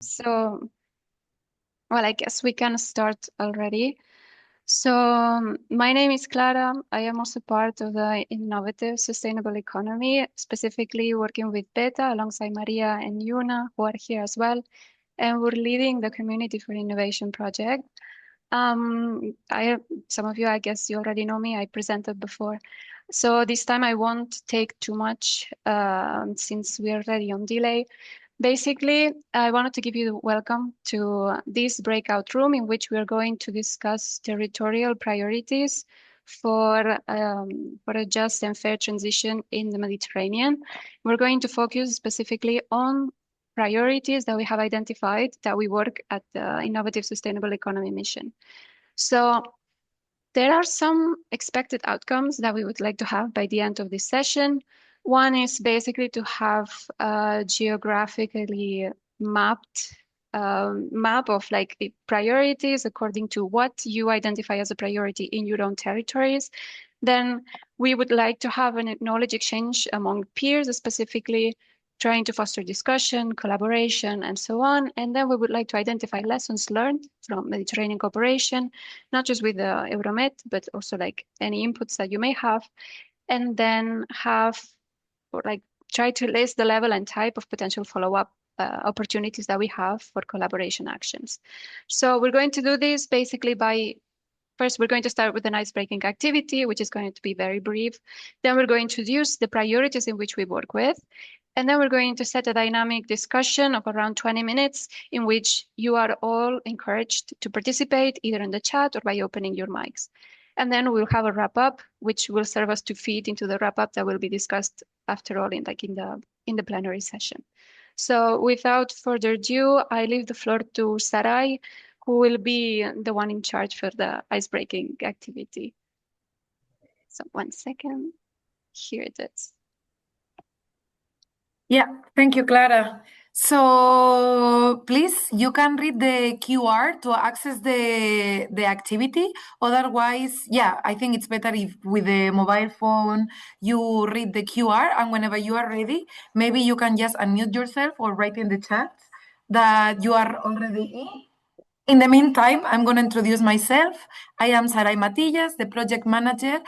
So, well, I guess we can start already. So, my name is Clara. I am also part of the innovative sustainable economy, specifically working with Beta alongside Maria and Yuna, who are here as well. And we're leading the Community for Innovation project. Some of you, I guess you already know me. I presented before. So this time I won't take too much since we're already on delay. Basically, I wanted to give you welcome to this breakout room in which we are going to discuss territorial priorities for a just and fair transition in the Mediterranean. We're going to focus specifically on priorities that we have identified that we work at the Innovative Sustainable Economy mission. So there are some expected outcomes that we would like to have by the end of this session. One is basically to have a geographically mapped map of like priorities according to what you identify as a priority in your own territories. Then we would like to have a knowledge exchange among peers, specifically trying to foster discussion, collaboration, and so on. And then we would like to identify lessons learned from Mediterranean cooperation, not just with the Euro-MED, but also like any inputs that you may have. And then have, or like try to list the level and type of potential follow-up opportunities that we have for collaboration actions. So we're going to do this basically by first, we're going to start with an ice-breaking activity, which is going to be very brief. Then we're going to introduce the priorities in which we work with. And then we're going to set a dynamic discussion of around 20 minutes in which you are all encouraged to participate either in the chat or by opening your mics. And then we'll have a wrap-up, which will serve us to feed into the wrap-up that will be discussed after all in the plenary session. So without further ado, I leave the floor to Sarai, who will be the one in charge for the ice-breaking activity. So 1 second, here it is. Yeah, thank you, Clara. So please, you can read the QR to access the activity. Otherwise, yeah, I think it's better if with the mobile phone you read the QR, and whenever you are ready, maybe you can just unmute yourself or write in the chat that you are already in. In the meantime, I'm going to introduce myself. I am Sarai Matillas, the project manager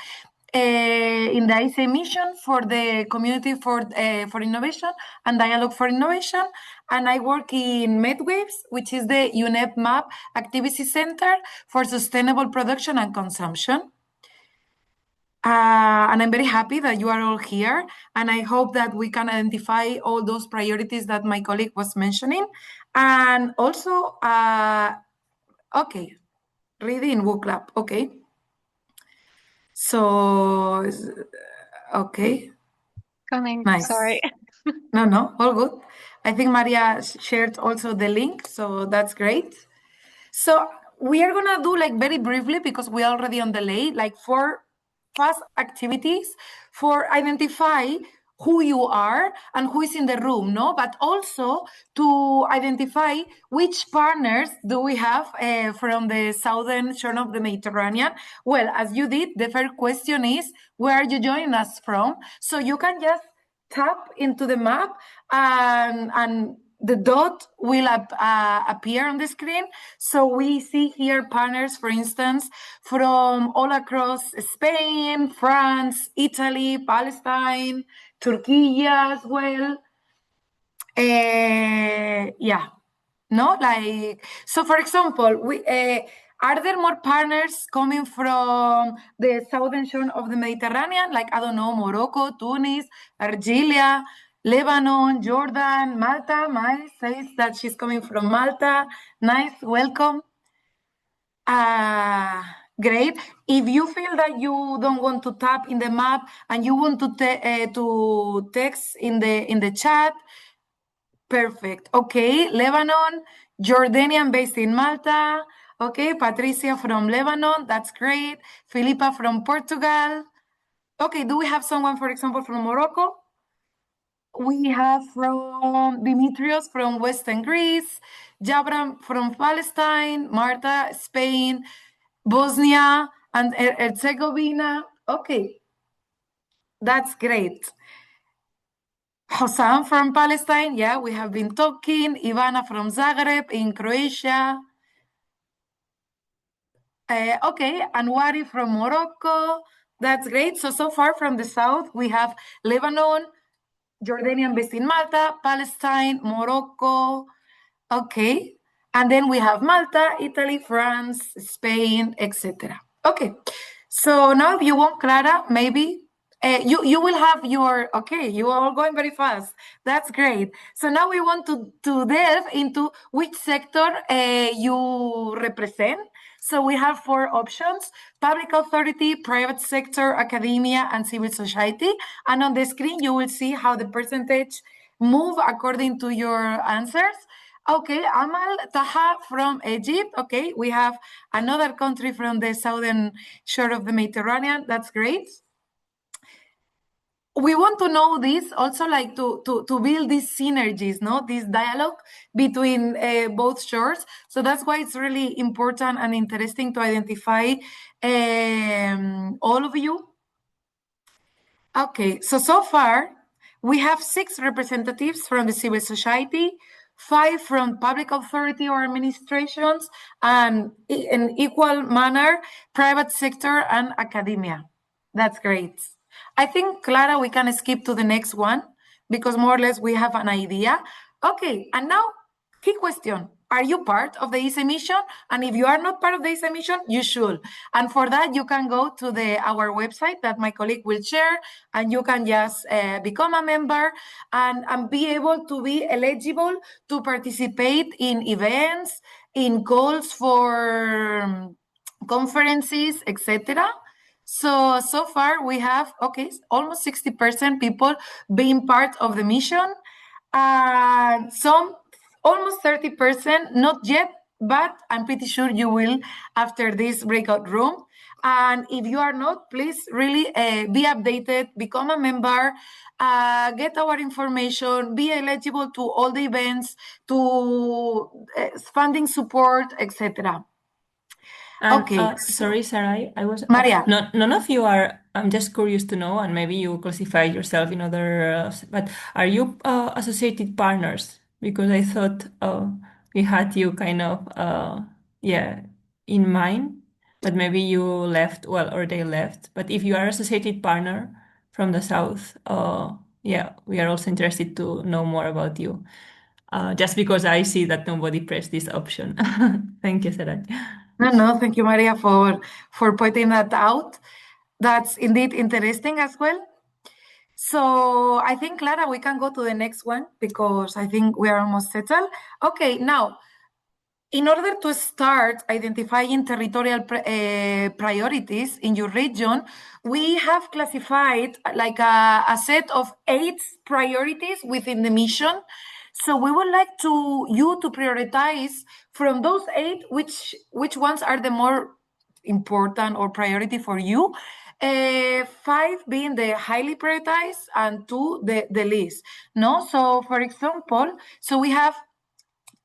in the ICE mission for the Community for Innovation and Dialogue for Innovation. And I work in MEDWaves, which is the UNEP MAP Activity Center for Sustainable Production and Consumption. And I'm very happy that you are all here. And I hope that we can identify all those priorities that my colleague was mentioning. And also, okay, reading book club, okay. So, okay. Coming, Nice. sorry. No, all good. I think Maria shared also the link, so that's great. So we are gonna do like very briefly, because we're already on delay, like 4 fast activities for identify who you are and who is in the room, no? But also to identify which partners do we have from the southern shore of the Mediterranean. Well, as you did, the first question is, where are you joining us from? So you can just tap into the map and the dot will appear on the screen. So we see here partners, for instance, from all across Spain, France, Italy, Palestine, Turkey as well. Yeah, no, like, so for example, we are there more partners coming from the southern shore of the Mediterranean, like, I don't know, Morocco, Tunis, Algeria, Lebanon, Jordan, Malta? Mai says that she's coming from Malta. Nice, welcome. Great. If you feel that you don't want to tap in the map and you want to text in the chat, perfect. Okay, Lebanon, Jordanian based in Malta. Okay, Patricia from Lebanon, that's great. Filipa from Portugal. Okay, do we have someone, for example, from Morocco? We have from Dimitrios from Western Greece, Jabram from Palestine, Marta, Spain, Bosnia, and Herzegovina. Okay, that's great. Hossam from Palestine, yeah, we have been talking. Ivana from Zagreb in Croatia. Okay, Anwari from Morocco. That's great. So far from the south, we have Lebanon, Jordanian based in Malta, Palestine, Morocco. Okay. And then we have Malta, Italy, France, Spain, etc. Okay. So now if you want, Clara, maybe you will have your, okay, you are all going very fast. That's great. So now we want to delve into which sector you represent. So we have 4 options: public authority, private sector, academia, and civil society. And on the screen, you will see how the percentage move according to your answers. Okay, Amal Taha from Egypt. Okay, we have another country from the southern shore of the Mediterranean. That's great. We want to know this also, like to build these synergies, no, this dialogue between both shores. So that's why it's really important and interesting to identify all of you. Okay, so far we have 6 representatives from the civil society, 5 from public authority or administrations, and in equal manner, private sector and academia. That's great. I think, Clara, we can skip to the next one because more or less we have an idea. Okay, and now, key question. Are you part of the ESA mission? And if you are not part of the ESA mission, you should. And for that, you can go to our website that my colleague will share, and you can just become a member and be able to be eligible to participate in events, in calls for conferences, etc. So far we have, okay, almost 60% people being part of the mission. Some almost 30%, not yet, but I'm pretty sure you will after this breakout room. And if you are not, please really be updated, become a member, get our information, be eligible to all the events, to funding support, etc. And, Okay. sorry, Sarai, I was Maria. none of you are. I'm just curious to know, and maybe you classify yourself in other. But are you associated partners? Because I thought we had you kind of yeah in mind, but maybe you left. Well, or they left. But if you are associated partner from the south, yeah, we are also interested to know more about you. Just because I see that nobody pressed this option. Thank you, Sarai. No, thank you, Maria, for pointing that out. That's indeed interesting as well. So I think, Clara, we can go to the next one because I think we are almost settled. Okay, now, in order to start identifying territorial priorities in your region, we have classified like a set of 8 priorities within the mission. So we would like you to prioritize from those 8 which ones are the more important or priority for you. 5 being the highly prioritized and 2 the least. No, so for example, so we have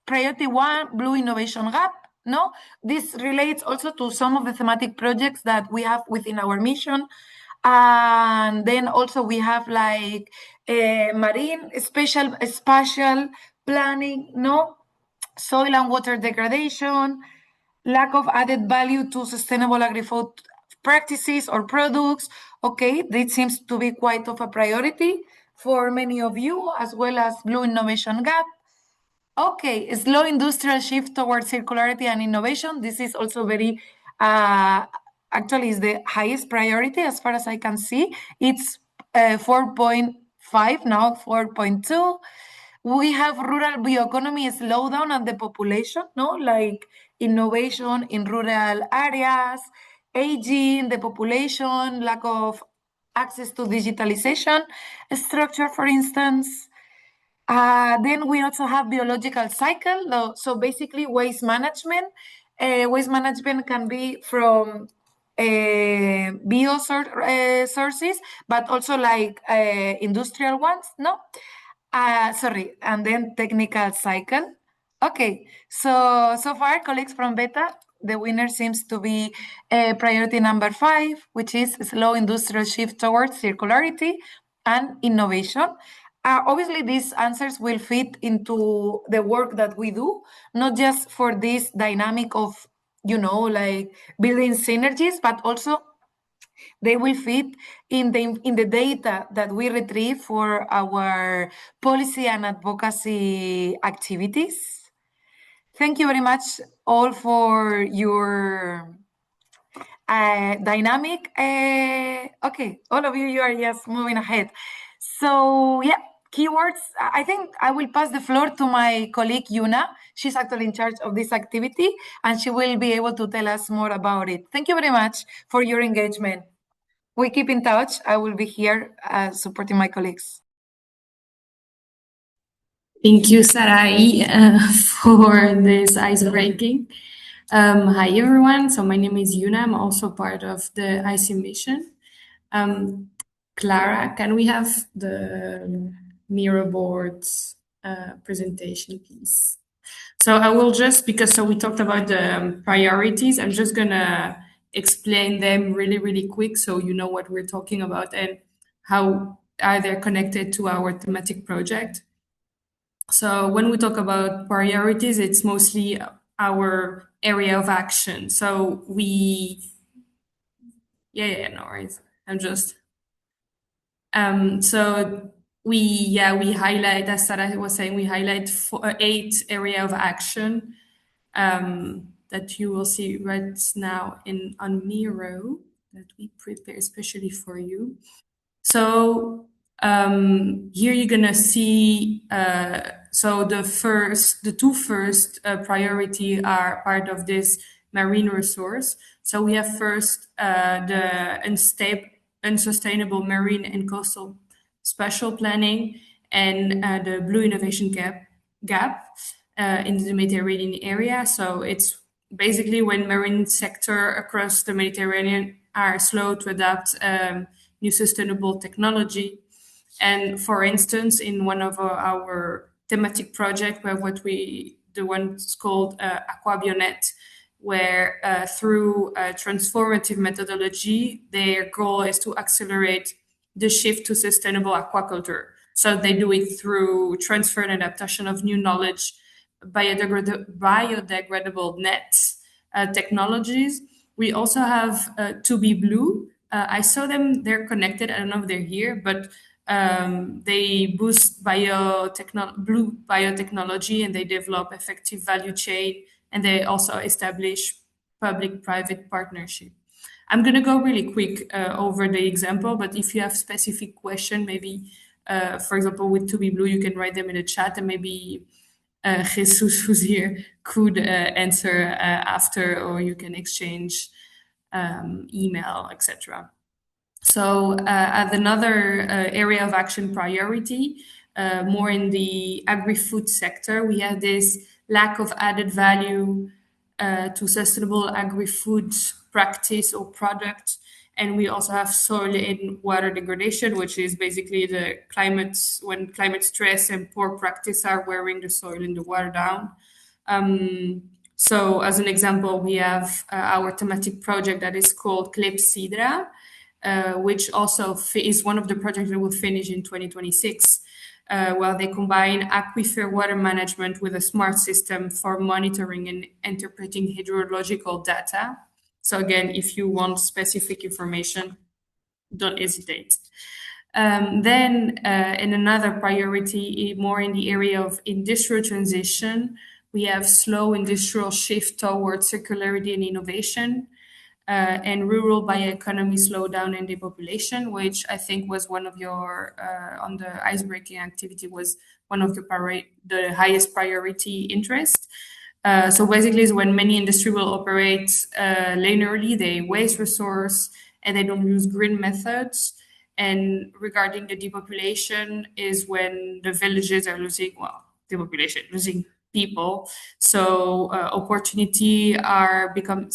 priority 1, Blue Innovation Gap. No, this relates also to some of the thematic projects that we have within our mission. And then also we have like marine spatial planning, no, soil and water degradation, lack of added value to sustainable agri-food practices or products. Okay, this seems to be quite of a priority for many of you, as well as Blue Innovation Gap. Okay, slow industrial shift towards circularity and innovation. This is also very, actually is the highest priority as far as I can see. It's 4.5 now, 4.2. We have rural bioeconomy slowdown and the population, no, like innovation in rural areas, aging, the population, lack of access to digitalization structure, for instance. Then we also have biological cycle. So basically waste management. Waste management can be from sources, but also like industrial ones, no? Sorry, and then technical cycle. Okay, so far, colleagues from Beta, the winner seems to be priority number 5, which is slow industrial shift towards circularity and innovation. Obviously, these answers will fit into the work that we do, not just for this dynamic of, like building synergies, but also they will fit in the data that we retrieve for our policy and advocacy activities. Thank you very much all for your dynamic. Okay, all of you are just moving ahead. So yeah, keywords. I think I will pass the floor to my colleague Yuna. She's actually in charge of this activity, and she will be able to tell us more about it. Thank you very much for your engagement. We keep in touch. I will be here supporting my colleagues. Thank you, Sarai, for this ice breaking. Hi, everyone. So my name is Yuna. I'm also part of the IC mission. Clara, can we have the Miro boards presentation, please? So I will just, because we talked about the priorities, I'm just going to explain them really, really quick so you know what we're talking about and how are they connected to our thematic project. So when we talk about priorities, it's mostly our area of action. So no worries. So we highlight, as Sarah was saying, we highlight 8 area of action that you will see right now on Miro that we prepare especially for you. So here you're gonna see so the two first priority are part of this marine resource. So we have first the unsustainable marine and coastal spatial planning and the blue innovation gap in the Mediterranean area. So it's basically when marine sector across the Mediterranean are slow to adapt new sustainable technology. And for instance, in one of our thematic project, we have the one's called Aquabionet, where through transformative methodology, their goal is to accelerate the shift to sustainable aquaculture. So they do it through transfer and adaptation of new knowledge, biodegradable nets, technologies. We also have To Be Blue. I saw them, they're connected. I don't know if they're here, but they boost blue biotechnology and they develop effective value chain and they also establish public-private partnership. I'm going to go really quick over the example, but if you have specific question, maybe, for example, with To Be Blue, you can write them in the chat and maybe Jesus, who's here, could answer after, or you can exchange email, etc. So as another area of action priority, more in the agri-food sector, we have this lack of added value to sustainable agri-food practice or product. And we also have soil and water degradation, which is basically when climate stress and poor practice are wearing the soil and the water down. So as an example, we have our thematic project that is called Clepsydra, which also is one of the projects that will finish in 2026, while they combine aquifer water management with a smart system for monitoring and interpreting hydrological data. So again, if you want specific information, don't hesitate. Then in another priority, more in the area of industrial transition, we have slow industrial shift towards circularity and innovation. And rural bioeconomy slowdown and depopulation, which I think was one of your on the icebreaking activity was one of the highest priority interest. So basically, is when many industry will operate linearly, they waste resource and they don't use green methods. And regarding the depopulation, is when the villages are losing people. So opportunity are becoming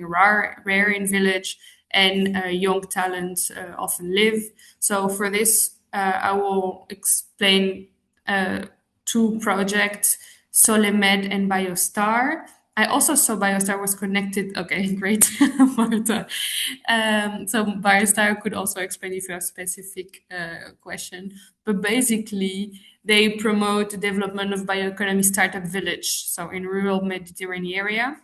rare in village, and young talents often live. So for this, I will explain 2 projects, MED and Biostar, I also saw Biostar was connected. Okay, great, Marta. So Biostar could also explain if you have specific question. But basically, they promote the development of bioeconomy startup village, so in rural Mediterranean area,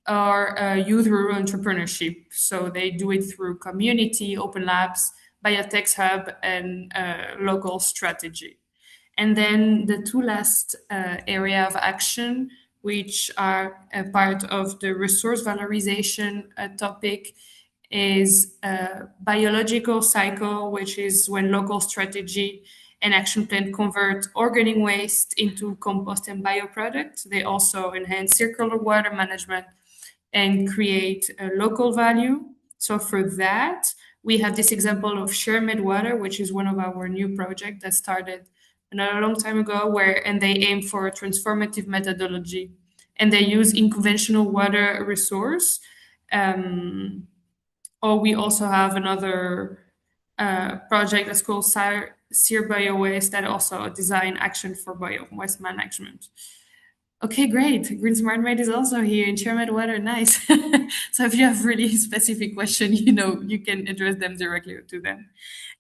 or youth rural entrepreneurship. So they do it through community, open labs, biotech hub, and local strategy. And then the two last area of action, which are a part of the resource valorization topic, is biological cycle, which is when local strategy and action plan convert organic waste into compost and bioproducts. They also enhance circular water management and create a local value. So for that, we have this example of EuroMED Water, which is one of our new projects that started not a long time ago, and they aim for a transformative methodology, and they use unconventional water resource. Or we also have another project that's called Sear Bio Waste that also design action for bio waste management. Okay, great. Green Smart Made is also here in EuroMED Water. Nice. So if you have really specific question, you can address them directly to them.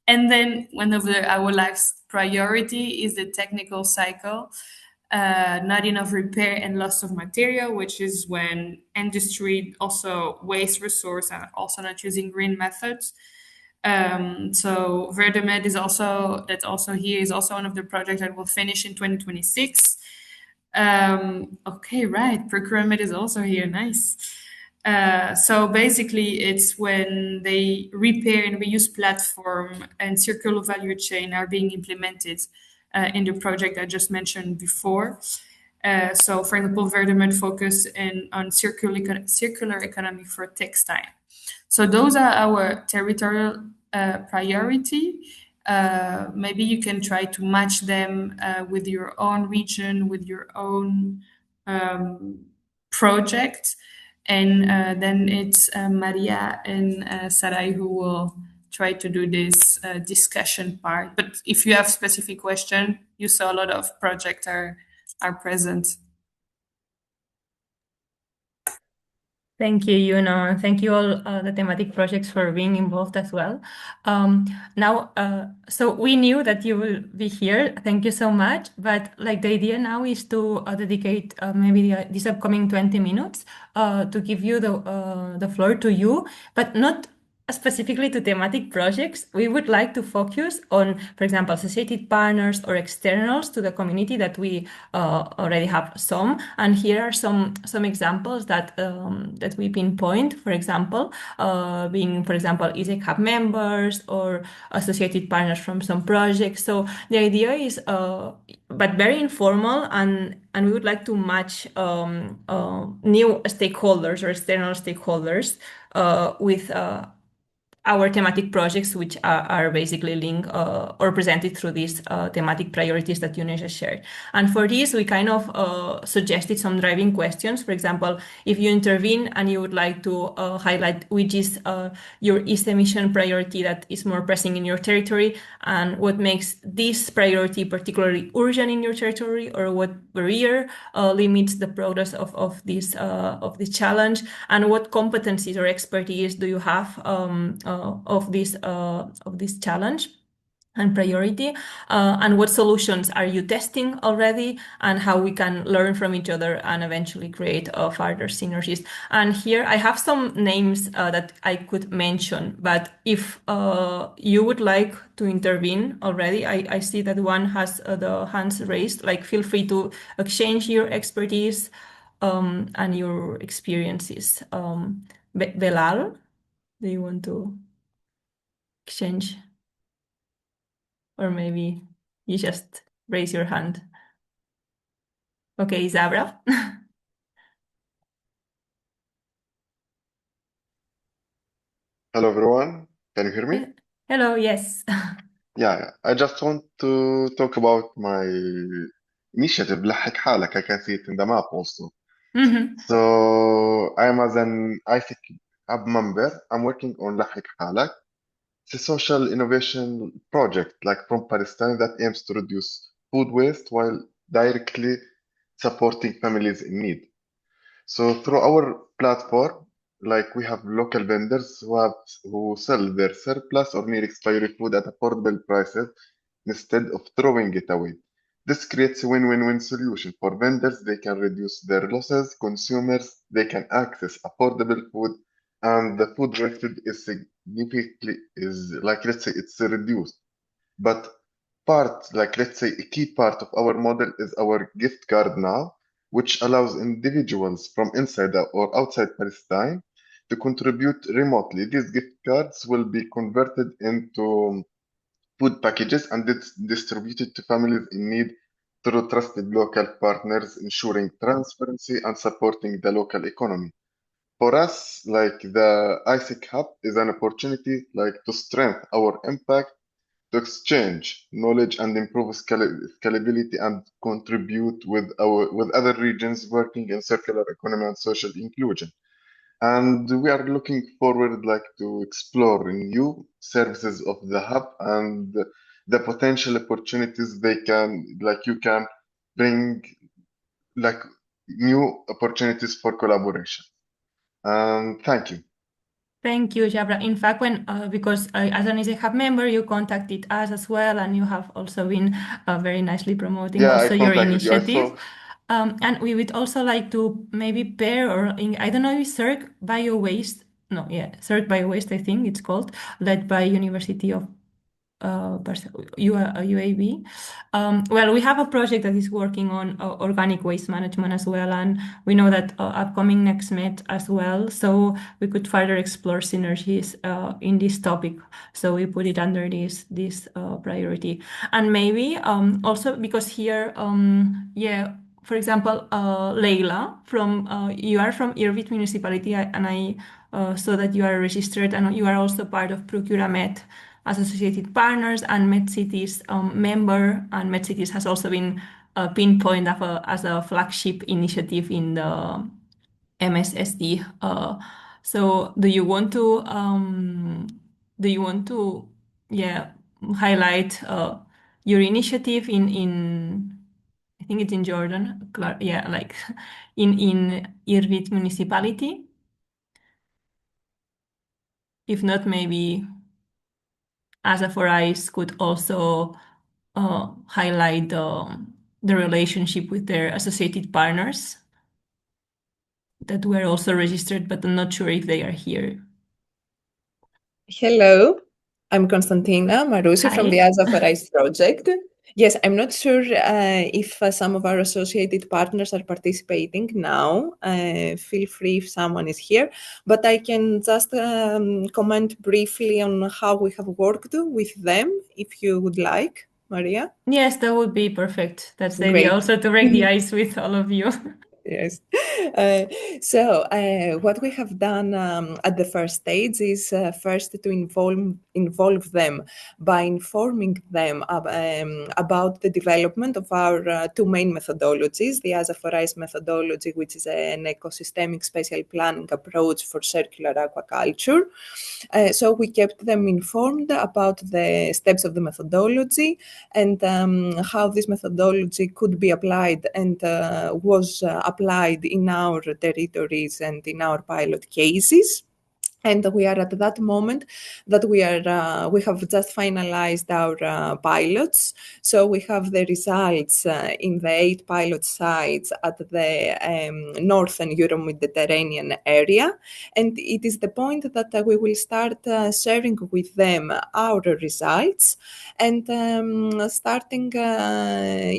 And then one of our last priority is the technical cycle. Not enough repair and loss of material, which is when industry also waste resource and also not using green methods. So Verdemed is also here is also one of the projects that will finish in 2026. Okay, right. Procurement is also here. Nice. So basically, it's when they repair and reuse platform and circular value chain are being implemented in the project I just mentioned before. So, for example, Verdemed focus on circular economy for textile. So those are our territorial priority. Maybe you can try to match them with your own region, with your own project. And then it's Maria and Sarai who will try to do this discussion part. But if you have specific question, you saw a lot of projects are present. Thank you, Yuno. Thank you all the thematic projects for being involved as well. So we knew that you will be here. Thank you so much. But the idea now is to dedicate maybe this upcoming 20 minutes to give you the floor to you, but not specifically to thematic projects. We would like to focus on, for example, associated partners or externals to the community that we already have some. And here are some examples that we pinpoint. For example, being, for example, ISEC Hub members or associated partners from some projects. So the idea is, but very informal, and we would like to match new stakeholders or external stakeholders with our thematic projects, which are basically linked or presented through these thematic priorities that Yunesh shared. And for this, we kind of suggested some driving questions. For example, if you intervene and you would like to highlight which is your East emission priority that is more pressing in your territory, and what makes this priority particularly urgent in your territory, or what barrier limits the progress of this challenge, and what competencies or expertise do you have of this challenge and priority, and what solutions are you testing already, and how we can learn from each other and eventually create further synergies. And here I have some names that I could mention, but if you would like to intervene already, I see that one has the hands raised. Feel free to exchange your expertise and your experiences. Belal, do you want to exchange? Or maybe you just raise your hand. Okay, Zabra. Hello, everyone. Can you hear me? Hello, yes. Yeah, I just want to talk about my initiative, لحق حالك. I can see it in the map also. So I'm as an IFIC hub member. I'm working on لحق حالك. It's a social innovation project from Palestine that aims to reduce food waste while directly supporting families in need. So through our platform, like we have local vendors who sell their surplus or near expiry food at affordable prices instead of throwing it away. This creates a win-win-win solution for vendors. They can reduce their losses, consumers they can access affordable food, and the food wasted is significantly is like let's say it's reduced. But let's say a key part of our model is our gift card now, which allows individuals from inside or outside Palestine to contribute remotely. These gift cards will be converted into food packages and distributed to families in need through trusted local partners, ensuring transparency and supporting the local economy. For us, like the ISIC Hub is an opportunity like to strengthen our impact, to exchange knowledge and improve scalability and contribute with other regions working in circular economy and social inclusion. And we are looking forward like to explore new services of the hub and the potential opportunities they can like you can bring like new opportunities for collaboration. Thank you. Thank you, Jabra. In fact, because as an ISE Hub member, you contacted us as well, and you have also been very nicely promoting also your initiative. And we would also like to maybe pair I don't know if Circ Bio Waste, Circ Bio Waste, I think it's called, led by University of UAB. Well, we have a project that is working on organic waste management as well, and we know that upcoming next MED as well, so we could further explore synergies in this topic. So we put it under this priority, and maybe also because here, for example, Leila you are from Euro-MED municipality, and I saw that you are registered and you are also part of Procura-MED as associated partners and MedCities member, and MedCities has also been pinpointed as a flagship initiative in the MSSD. So do you want to highlight your initiative in I think it's in Jordan, like in Euro-MED municipality? If not, maybe Asa4Eyes could also highlight the relationship with their associated partners that were also registered, but I'm not sure if they are here. Hello, I'm Konstantina Marusi from the Asa4Eyes project. Yes, I'm not sure if some of our associated partners are participating now. Feel free if someone is here, but I can just comment briefly on how we have worked with them, if you would like, Maria. Yes, that would be perfect. That's the idea, also to break the ice with all of you. Yes. So what we have done at the first stage is first to involve them by informing them about the development of our two main methodologies, the Asa4Eyes methodology, which is an ecosystemic spatial planning approach for circular aquaculture. So we kept them informed about the steps of the methodology and how this methodology could be applied and was applied in our territories and in our pilot cases. And we are at that moment that we have just finalized our pilots. So we have the results in the 8 pilot sites at the northern Euro-Mediterranean area. And it is the point that we will start sharing with them our results and starting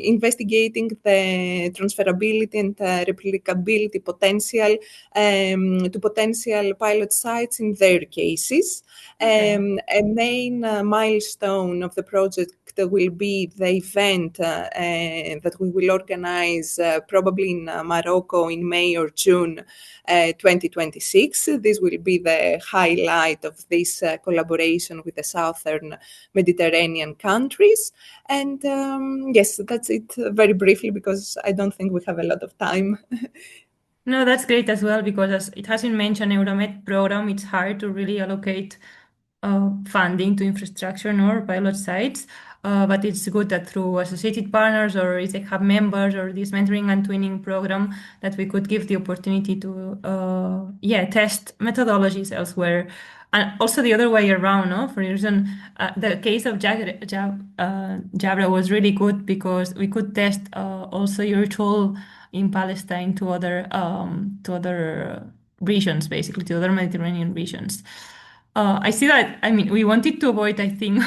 investigating the transferability and replicability potential to potential pilot sites in their cases. A main milestone of the project will be the event that we will organize probably in Morocco in May or June 2026. This will be the highlight of this collaboration with the southern Mediterranean countries. And yes, that's it very briefly because I don't think we have a lot of time. No, that's great as well, because as it has been mentioned, Euro-MED program, it's hard to really allocate funding to infrastructure or pilot sites. but it's good that through associated partners or if they have members or this mentoring and twinning program that we could give the opportunity to test methodologies elsewhere. And also the other way around, no? For reason, the case of Jabra was really good because we could test also your tool in Palestine to other regions, basically to other Mediterranean regions. I see that. I mean, we wanted to avoid, I think,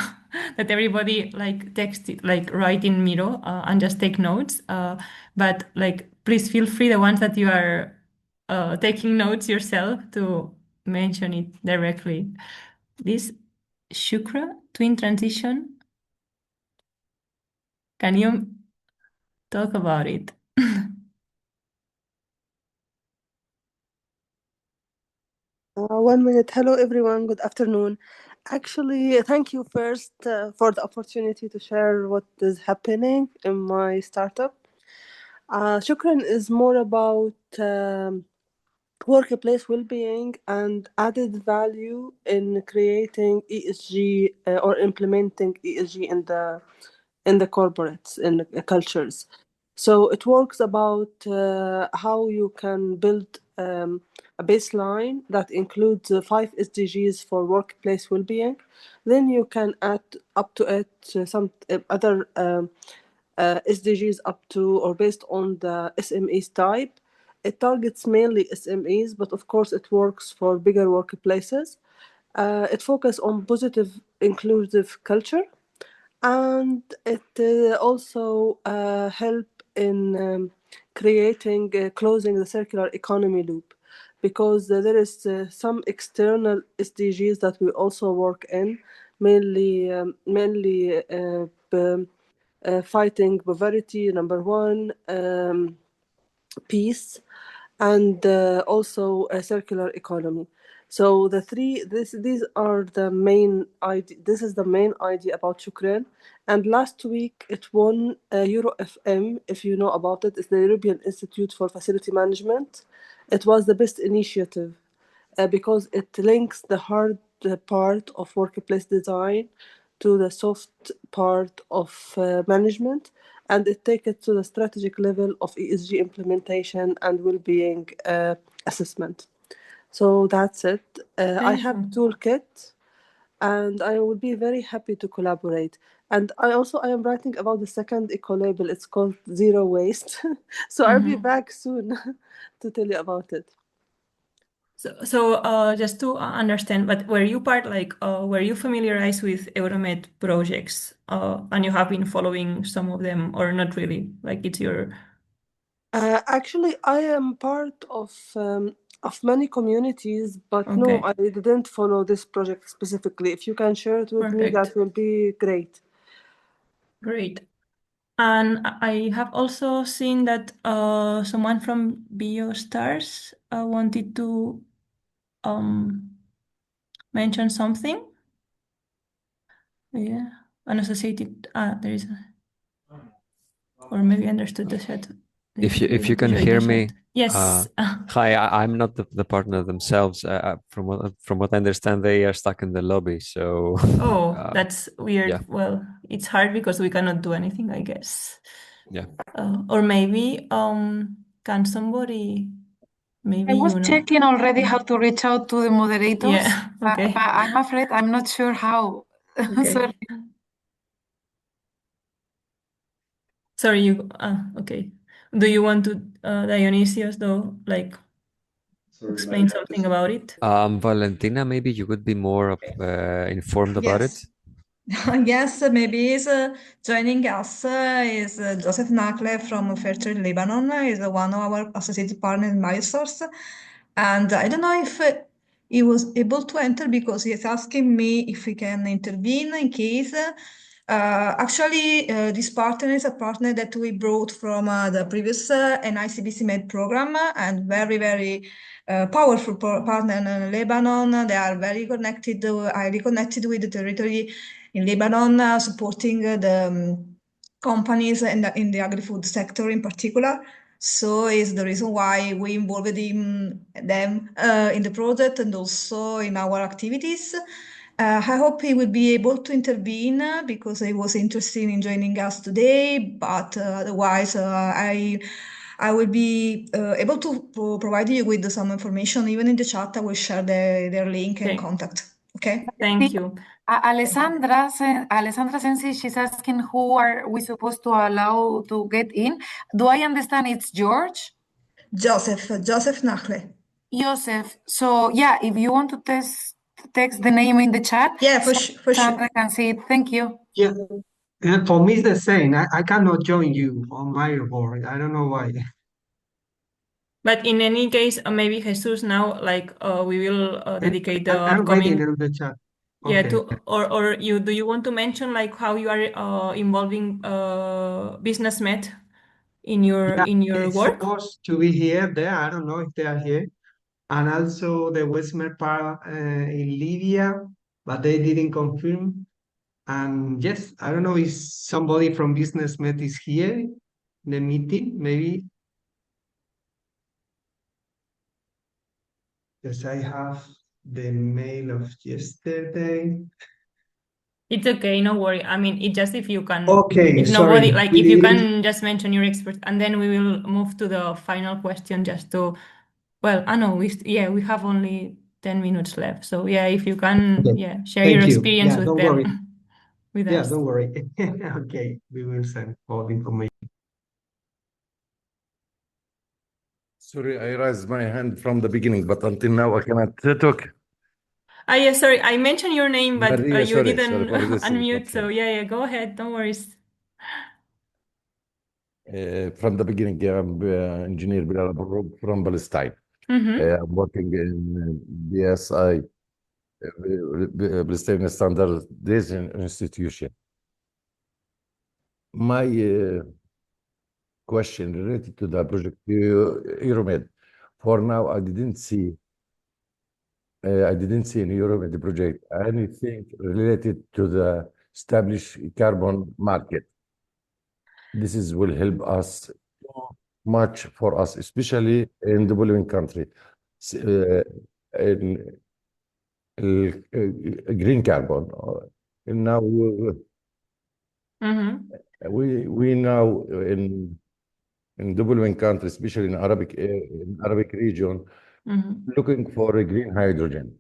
that everybody like text it, like write in Miro and just take notes. But like, please feel free, the ones that you are taking notes yourself, to mention it directly. This Shukra twin transition. Can you talk about it? 1 minute. Hello, everyone. Good afternoon. Actually, thank you first for the opportunity to share what is happening in my startup. Shukran is more about workplace well-being and added value in creating ESG or implementing ESG in the corporates, in the cultures. So it works about how you can build a baseline that includes 5 SDGs for workplace well-being. Then you can add up to it some other SDGs up to or based on the SMEs type. It targets mainly SMEs, but of course it works for bigger workplaces. It focuses on positive, inclusive culture, and it also help in creating, closing the circular economy loop, because there is some external SDGs that we also work in, mainly fighting poverty, number one, peace, and also a circular economy. So these are the main idea. This is the main idea about Shukran. And last week it won Euro-FM, if you know about it. It's the European Institute for Facility Management. It was the best initiative because it links the hard part of workplace design to the soft part of management, and it takes it to the strategic level of ESG implementation and well-being assessment. So that's it. I have toolkit, and I will be very happy to collaborate. And I am writing about the second eco label. It's called Zero Waste. So I'll be back soon to tell you about it. So just to understand, but were you were you familiarized with Euro-MED projects, and you have been following some of them, or not really? Like it's your... Actually, I am part of many communities, but no, I didn't follow this project specifically. If you can share it with me, that will be great. Great. And I have also seen that someone from BioStars wanted to mention something. Yeah, unassociated. There is, or maybe I understood the chat. If you can hear me, yes. hi. I'm not the partner themselves. From what I understand, they are stuck in the lobby. So that's weird. Yeah. Well, it's hard because we cannot do anything, I guess. Yeah. Or maybe can somebody? Maybe I was checking already how to reach out to the moderators. Yeah. Okay. But I'm afraid I'm not sure how. Okay. Sorry. Sorry, you. Okay. Do you want to, Dionysius, though, like explain something about it? Valentina, maybe you would be more informed about it. Yes, maybe is joining us is Joseph Nakle from Fairtrade Lebanon. Is one of our associated partners in MySource. And I don't know if he was able to enter because he is asking me if he can intervene in case. Actually, this partner is a partner that we brought from the previous NICBC MED program, and very, very powerful partner in Lebanon. They are very connected, highly connected with the territory in Lebanon, supporting the companies in the agri-food sector in particular. So is the reason why we involved them in the project and also in our activities. I hope he will be able to intervene because he was interested in joining us today, but otherwise I will be able to provide you with some information. Even in the chat, I will share their link and Okay. contact. Okay. Thank you. Alessandra Sensi, she's asking who are we supposed to allow to get in. Do I understand it's George? Joseph Nachle. Joseph. So yeah, if you want to text the name in the chat, Yeah, for sure. Sandra can see it. Thank you. Yeah, and for me it's the same. I cannot join you on my board. I don't know why. But in any case, maybe Jesus now, like we will dedicate the I'm upcoming. reading in the chat. Yeah, Okay. or do you want to mention like how you are involving business med in your It's work? supposed to be here, there. I don't know if they are here. And also the Westmer part in Libya, but they didn't confirm. And yes, I don't know if somebody from Business Med is here in the meeting, maybe. Yes, I have the mail of yesterday. It's okay, no worry. I mean, it just if you can, Okay, if nobody, sorry. like We if you didn't. can just mention your expert, and then we will move to the final question just to, well, I know we have only 10 minutes left. So yeah, if you can, Okay. share your Thank you. experience Yeah, with don't them, worry. with Yeah, us. don't worry. Okay, we will send all the information. Sorry, I raised my hand from the beginning, but until now I cannot talk. Yeah, sorry, I mentioned your name, but Maria, you sorry didn't for this. unmute. Okay. So yeah, go ahead. Don't worry. From the beginning, I'm engineer Bilal from Palestine. I'm working in BSI, Palestinian Standardization Institution. My question related to the project Euro-MED. For now, I didn't see in Euro-MED project anything related to the established carbon market. This will help us much for us, especially in developing country. In green carbon. Now we now in developing countries, especially in Arabic region, looking for a green hydrogen.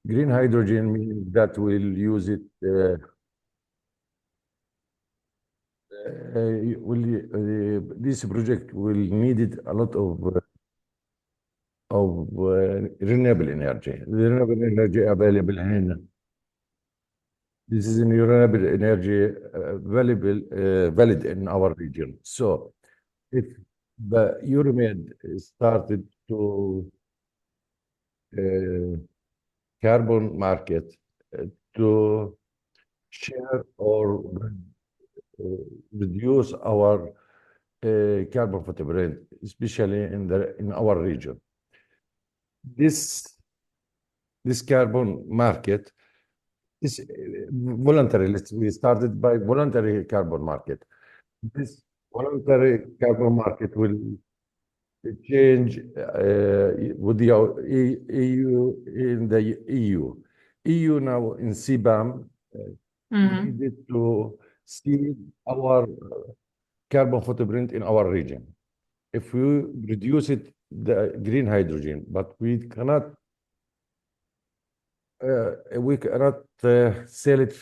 Green hydrogen means that we'll use it. This project will need a lot of renewable energy. The renewable energy available in this is renewable energy valid in our region. So if the Euro-MED started to carbon market to share or reduce our carbon footprint, especially in our region. This carbon market is voluntary. We started by voluntary carbon market. This voluntary carbon market will change with the EU in the EU. EU now in CBAM needed to see our carbon footprint in our region. If we reduce it, the green hydrogen, but we cannot sell it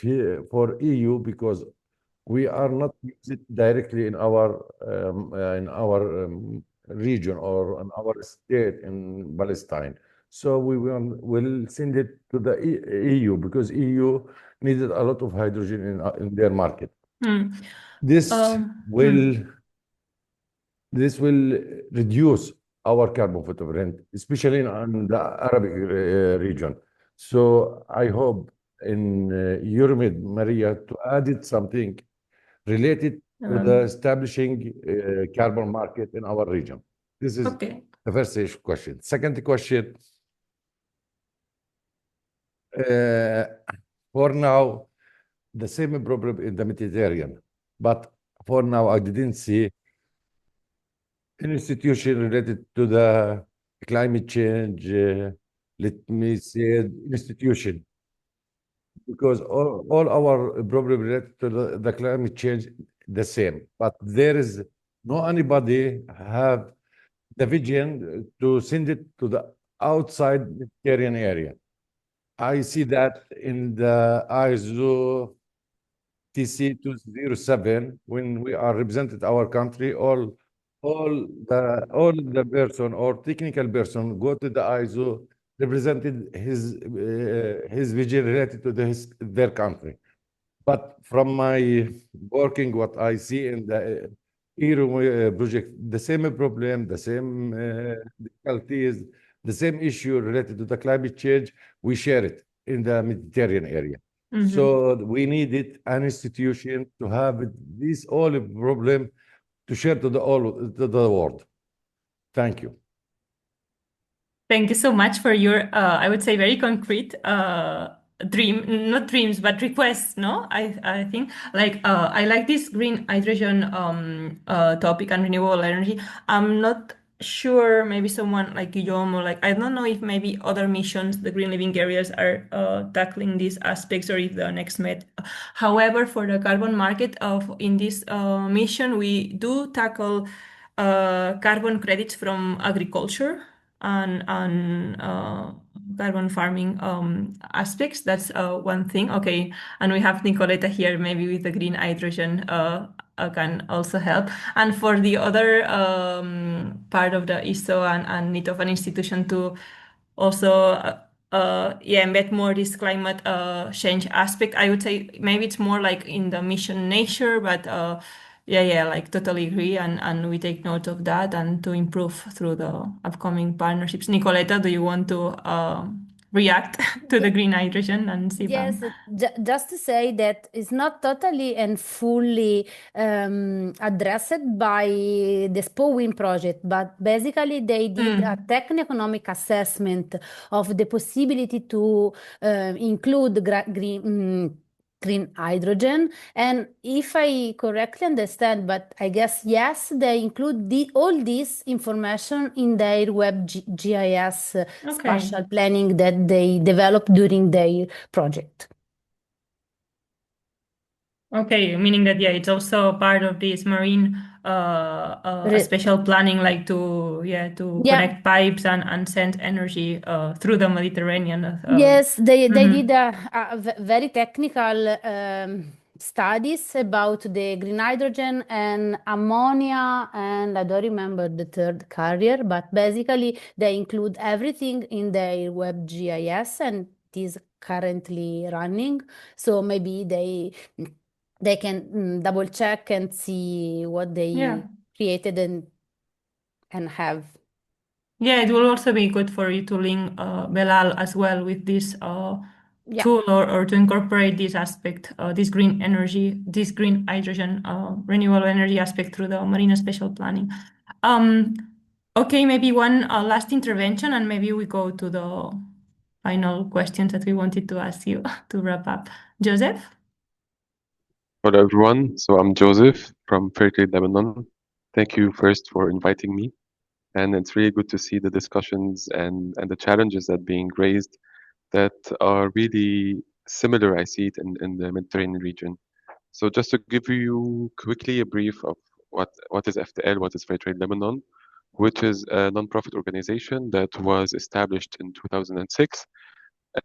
for EU because we are not using it directly in our region or in our state in Palestine. So we will send it to the EU because EU needed a lot of hydrogen in their market. This will reduce our carbon footprint, especially in the Arabic region. So I hope in Euro-MED, Maria, to add something related to the establishing carbon market in our region. This is the first question. Second question, for now, the same problem in the Mediterranean, but for now I didn't see an institution related to the climate change, let me say, institution because all our problem related to the climate change the same, but there is no anybody have the vision to send it to the outside Mediterranean area. I see that in the ISO TC 207 when we are represented our country, all the person or technical person go to the ISO represented his vision related to their country. But from my working, what I see in the Euro project, the same problem, the same difficulties, the same issue related to the climate change, we share it in the Mediterranean area. So we needed an institution to have this all problem to share to the world. Thank you. Thank you so much for your, I would say, very concrete not dreams, but requests, no? I think, like, I like this green hydrogen topic and renewable energy. I'm not sure, maybe someone like Guillaume, or like, I don't know if maybe other missions, the green living areas, are tackling these aspects, or if the next MED. However, for the carbon market in this mission, we do tackle carbon credits from agriculture and carbon farming aspects. That's one thing. Okay, and we have Nicoleta here, maybe with the green hydrogen can also help. And for the other part of the ISO and need of an institution to also embed more this climate change aspect, I would say maybe it's more like in the mission nature, but like totally agree, and we take note of that and to improve through the upcoming partnerships. Nicoleta, do you want to react to the green hydrogen and CBAM? Yes, just to say that it's not totally and fully addressed by the SPO Wind project, but basically they did a techno-economic assessment of the possibility to include green hydrogen. And if I correctly understand, but I guess yes, they include all this information in their web GIS spatial planning that they developed during their project. Okay, meaning that it's also part of this marine special planning, like to connect pipes and send energy through the Mediterranean. Yes, they did a very technical studies about the green hydrogen and ammonia, and I don't remember the third carrier, but basically they include everything in their web GIS, and it is currently running. So maybe they can double check and see what they created and have. Yeah, it will also be good for you to link Belal as well with this tool, or to incorporate this aspect, this green energy, this green hydrogen, renewable energy aspect through the marine spatial planning. Okay, maybe one last intervention, and maybe we go to the final questions that we wanted to ask you to wrap up. Joseph? Hello, everyone. So I'm Joseph from Fairtrade Lebanon. Thank you first for inviting me. And it's really good to see the discussions and the challenges that are being raised that are really similar, I see it, in the Mediterranean region. So just to give you quickly a brief of what is FTL, what is Fairtrade Lebanon, which is a nonprofit organization that was established in 2006.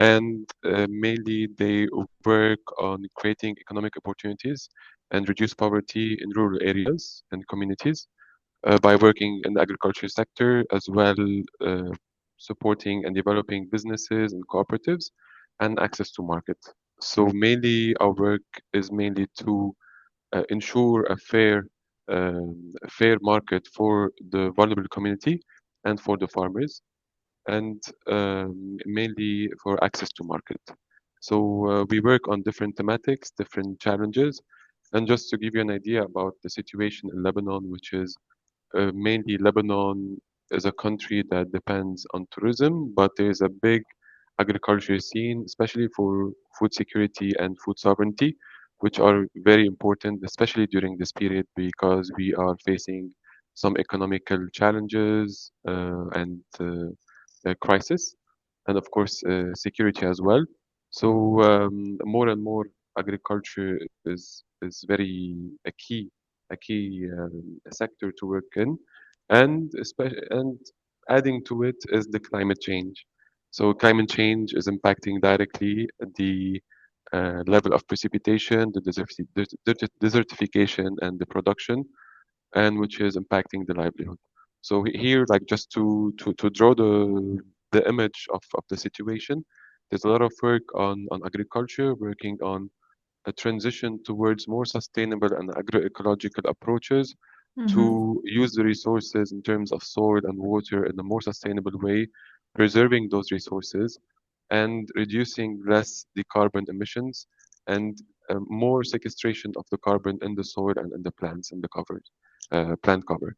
And mainly they work on creating economic opportunities and reduce poverty in rural areas and communities by working in the agriculture sector, as well supporting and developing businesses and cooperatives and access to market. So mainly our work is mainly to ensure a fair market for the vulnerable community and for the farmers, and mainly for access to market. So we work on different thematics, different challenges, and just to give you an idea about the situation in Lebanon, which is mainly Lebanon is a country that depends on tourism, but there is a big agriculture scene, especially for food security and food sovereignty, which are very important, especially during this period, because we are facing some economical challenges and crisis, and of course security as well. So more and more agriculture is very a key sector to work in, and especially and adding to it is the climate change. So climate change is impacting directly the level of precipitation, the desertification, and the production, and which is impacting the livelihood. So here, like just to draw the image of the situation, there's a lot of work on agriculture, working on a transition towards more sustainable and agroecological approaches to use the resources in terms of soil and water in a more sustainable way, preserving those resources and reducing less the carbon emissions and more sequestration of the carbon in the soil and in the plants in the cover, plant cover.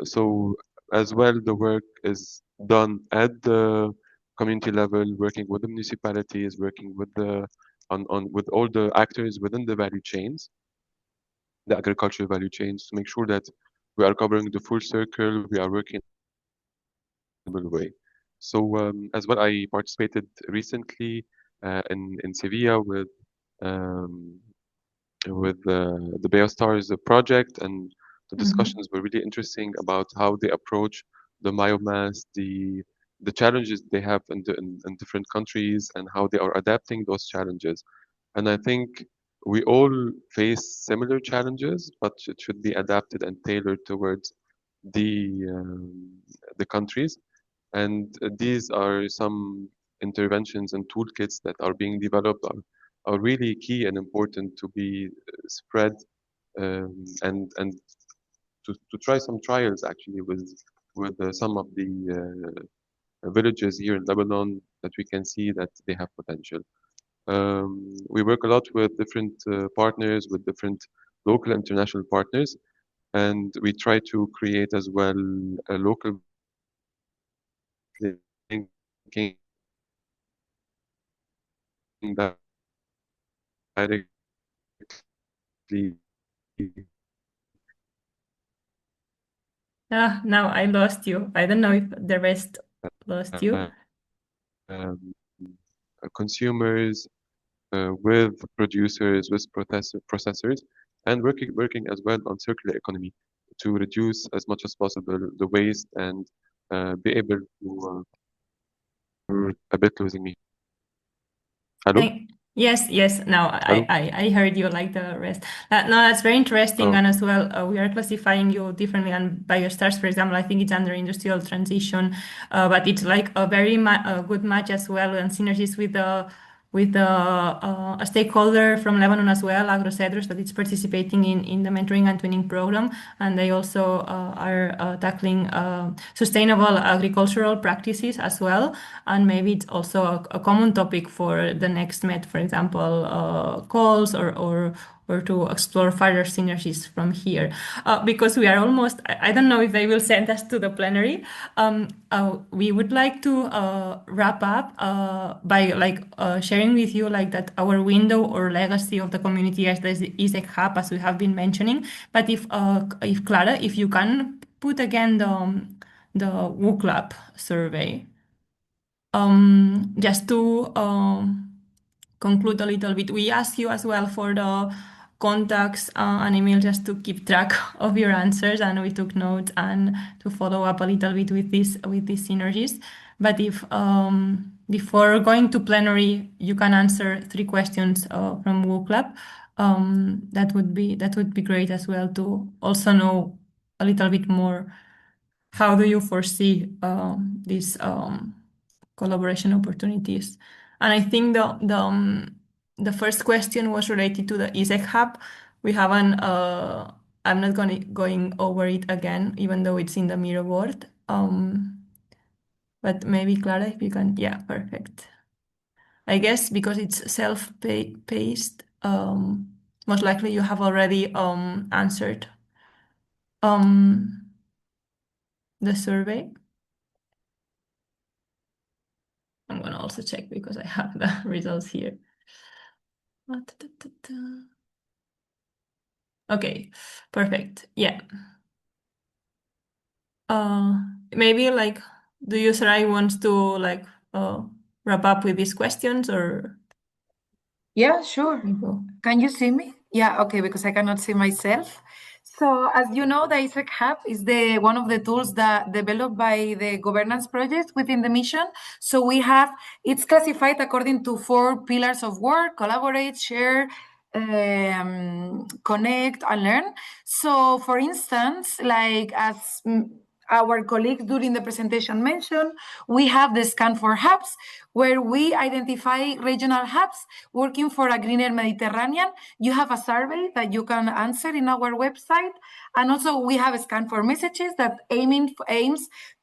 So as well, the work is done at the community level, working with the municipalities, working with the on with all the actors within the value chains, the agricultural value chains, to make sure that we are covering the full circle, we are working in a way. So as well, I participated recently in Sevilla um, with the Beostars project, and the discussions were really interesting about how they approach the biomass, the challenges they have in different countries, and how they are adapting those challenges. And I think we all face similar challenges, but it should be adapted and tailored towards the countries. And these are some interventions and toolkits that are being developed are really key and important to be spread and to try some trials actually with some of the villages here in Lebanon that we can see that they have potential. We work a lot with different partners, with different local and international partners, and we try to create as well a local thinking directly Now I lost you. I don't know if the rest lost you. um, consumers, with producers, with processors, and working as well on circular economy to reduce as much as possible the waste and be able to a bit losing me. Hello? Yes. Now Hello? I heard you like the rest. No, that's very interesting. Oh. And as well, we are classifying you differently. And BioStars, for example, I think it's under industrial transition, but it's like a very good match as well, and synergies with a stakeholder from Lebanon as well, AgroCedros, that is participating in the mentoring and twinning program, and they also are tackling sustainable agricultural practices as well. And maybe it's also a common topic for the next MED, for example, calls or to explore further synergies from here. Because we are almost, I don't know if they will send us to the plenary. We would like to wrap up by sharing with you like that our window or legacy of the community as the ISEC hub, as we have been mentioning. But if Clara, if you can put again the WooClub survey, just to conclude a little bit, we ask you as well for the contacts and email just to keep track of your answers, and we took notes and to follow up a little bit with these synergies. But if before going to plenary, you can answer 3 questions from WooClub, that would be great as well to also know a little bit more. How do you foresee these collaboration opportunities? And I think the first question was related to the ISEC hub. We haven't. I'm not going over it again, even though it's in the mirror board. But maybe Clara, if you can. Yeah, perfect. I guess because it's self-paced, most likely you have already answered the survey. I'm gonna also check because I have the results here. Okay, perfect. Yeah. Maybe like, do you, Sarai, want to like wrap up with these questions, or? Yeah, sure. Can you see me? Yeah, okay, because I cannot see myself. So as you know, the ISEC Hub is one of the tools that developed by the governance project within the mission. So it's classified according to 4 pillars of work: collaborate, share, connect, and learn. So for instance, like as our colleagues during the presentation mentioned, we have the scan for hubs, where we identify regional hubs working for a greener Mediterranean. You have a survey that you can answer in our website. And also we have a scan for messages that aims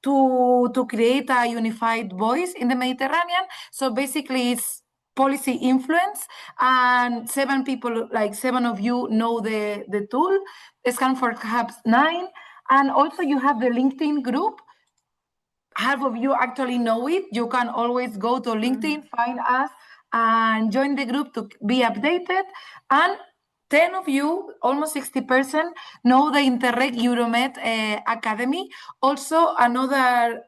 to create a unified voice in the Mediterranean. So basically it's policy influence, and 7 people, like 7 of you know the tool. Scan for hubs 9. And also you have the LinkedIn group. Half of you actually know it. You can always go to LinkedIn, find us, and join the group to be updated. And 10 of you, almost 60%, know the Interreg Euro-MED Academy, also another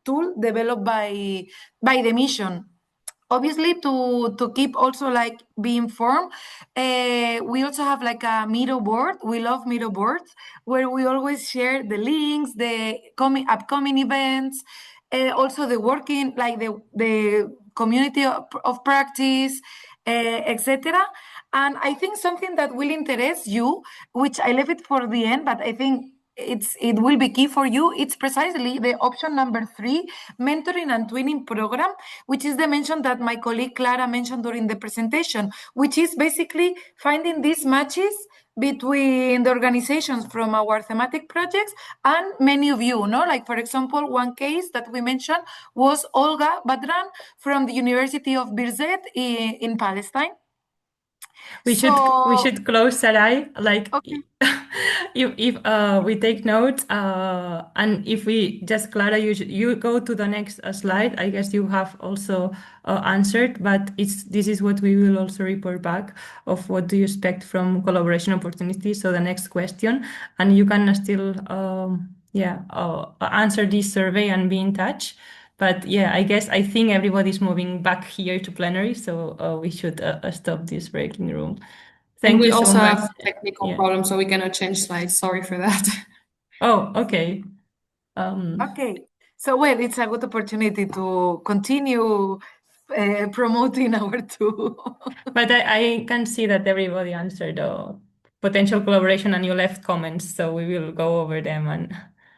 tool developed by the mission. Obviously, to keep also like be informed, we also have like a Miro board. We love Miro boards, where we always share the links, the upcoming events, also the working, like the community of practice, etc. And I think something that will interest you, which I left it for the end, but I think it will be key for you. It's precisely the option number 3, mentoring and twinning program, which is the mention that my colleague Clara mentioned during the presentation, which is basically finding these matches between the organizations from our thematic projects and many of you, no? Like, for example, one case that we mentioned was Olga Badran from the University of Birzeit in Palestine. We should close, Sarai. Like, okay. if we take notes, and if we just, Clara, you go to the next slide. I guess you have also answered, but this is what we will also report back of what do you expect from collaboration opportunities. So the next question, and you can still answer this survey and be in touch. But yeah, I think everybody's moving back here to plenary, so we should stop this breaking room. Thank you so much. We also have technical problems, so we cannot change slides. Sorry for that. Oh, okay. Okay. So, well, it's a good opportunity to continue promoting our tool. But I can see that everybody answered potential collaboration, and you left comments, so we will go over them,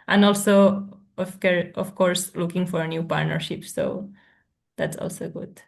and also of course looking for a new partnership. So that's also good.